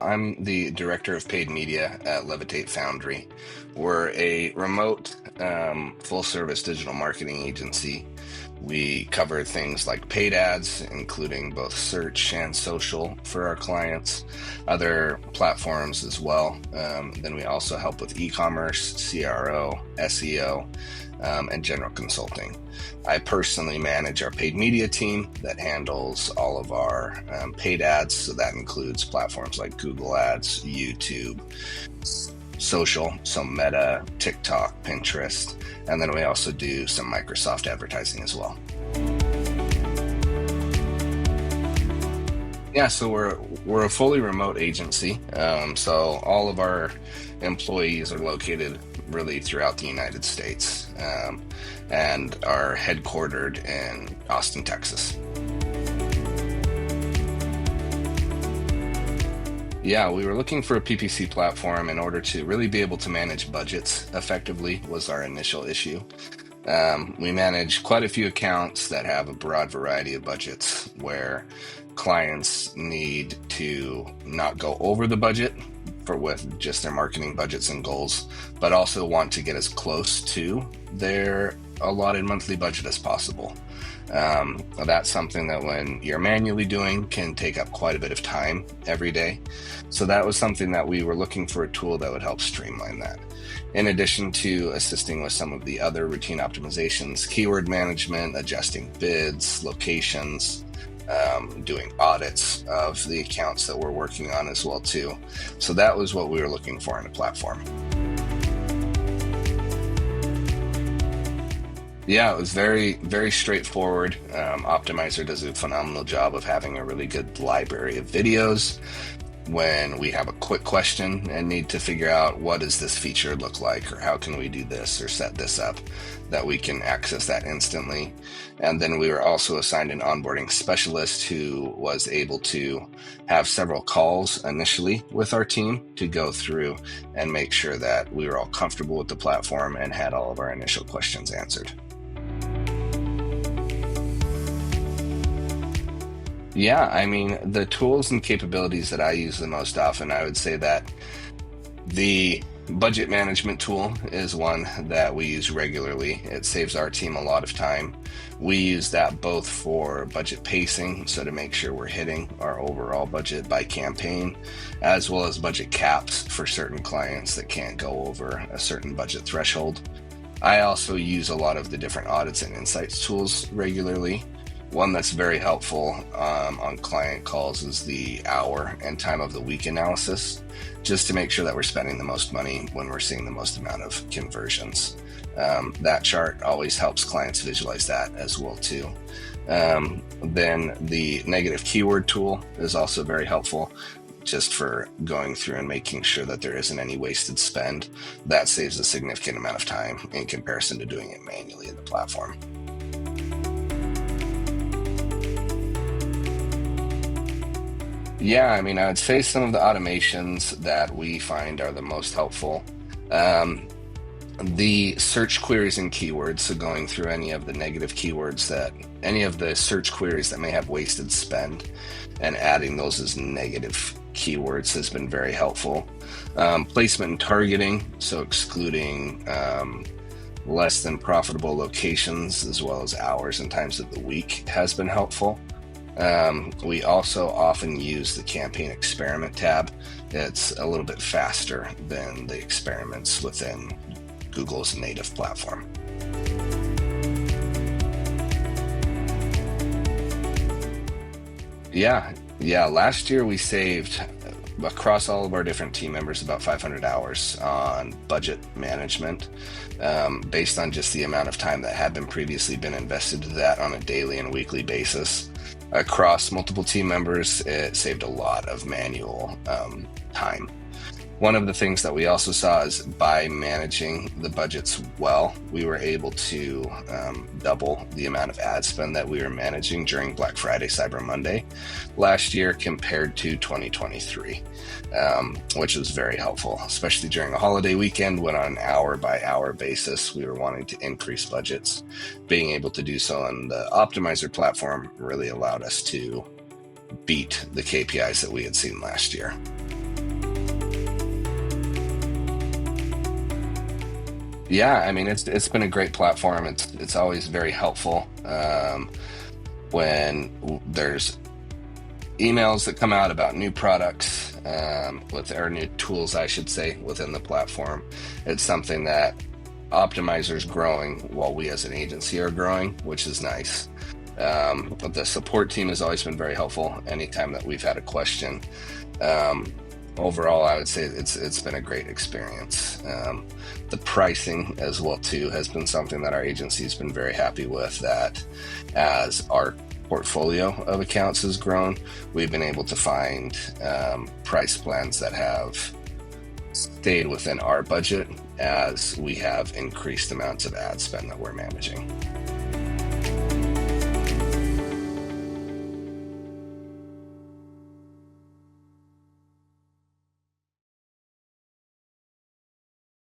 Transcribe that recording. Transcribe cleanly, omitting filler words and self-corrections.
I'm the director of paid media at Levitate Foundry. We're a remote, full-service digital marketing agency. We cover things like paid ads, including both search and social for our clients, other platforms as well. Then we also help with e-commerce, CRO, SEO, and general consulting. I personally manage our paid media team that handles all of our paid ads. So that includes platforms like Google Ads, YouTube, social, so Meta, TikTok, Pinterest, and then we also do some Microsoft advertising as well. Yeah, so we're a fully remote agency. So all of our employees are located really throughout the United States, and are headquartered in Austin, Texas. Yeah, we were looking for a PPC platform in order to really be able to manage budgets effectively was our initial issue. We manage quite a few accounts that have a broad variety of budgets where clients need to not go over the budget with just their marketing budgets and goals, but also want to get as close to their allotted monthly budget as possible. That's something that when you're manually doing can take up quite a bit of time every day. So that was something that we were looking for, a tool that would help streamline that. In addition to assisting with some of the other routine optimizations, keyword management, adjusting bids, locations, doing audits of the accounts that we're working on as well too. So that was what we were looking for in a platform. Yeah, it was very, very straightforward. Optmyzr does a phenomenal job of having a really good library of videos. When we have a quick question and need to figure out what does this feature look like, or how can we do this or set this up, that we can access that instantly. And then we were also assigned an onboarding specialist who was able to have several calls initially with our team to go through and make sure that we were all comfortable with the platform and had all of our initial questions answered. Yeah, I mean, the tools and capabilities that I use the most often, I would say that the budget management tool is one that we use regularly. It saves our team a lot of time. We use that both for budget pacing, so to make sure we're hitting our overall budget by campaign, as well as budget caps for certain clients that can't go over a certain budget threshold. I also use a lot of the different audits and insights tools regularly. One that's very helpful on client calls is the hour and time of the week analysis, just to make sure that we're spending the most money when we're seeing the most amount of conversions. That chart always helps clients visualize that as well too. Then the negative keyword tool is also very helpful, just for going through and making sure that there isn't any wasted spend. That saves a significant amount of time in comparison to doing it manually in the platform. Yeah, I mean, I would say some of the automations that we find are the most helpful. The search queries and keywords, so going through any of the negative keywords any of the search queries that may have wasted spend and adding those as negative keywords has been very helpful. Placement and targeting, so excluding less than profitable locations as well as hours and times of the week has been helpful. We also often use the campaign experiment tab. It's a little bit faster than the experiments within Google's native platform. Yeah. Last year we saved across all of our different team members about 500 hours on budget management, based on just the amount of time that had been previously been invested to that on a daily and weekly basis. Across multiple team members, it saved a lot of manual time. One of the things that we also saw is by managing the budgets well, we were able to double the amount of ad spend that we were managing during Black Friday, Cyber Monday last year compared to 2023, which was very helpful, especially during a holiday weekend when on an hour-by-hour basis, we were wanting to increase budgets. Being able to do so on the Optmyzr platform really allowed us to beat the KPIs that we had seen last year. Yeah, I mean, it's been a great platform. It's always very helpful when there's emails that come out about new products with our new tools, I should say, within the platform. It's something that Optmyzr is growing while we as an agency are growing, which is nice. But the support team has always been very helpful anytime that we've had a question. Overall, I would say it's been a great experience. The pricing as well too has been something that our agency has been very happy with, that as our portfolio of accounts has grown, we've been able to find price plans that have stayed within our budget as we have increased amounts of ad spend that we're managing.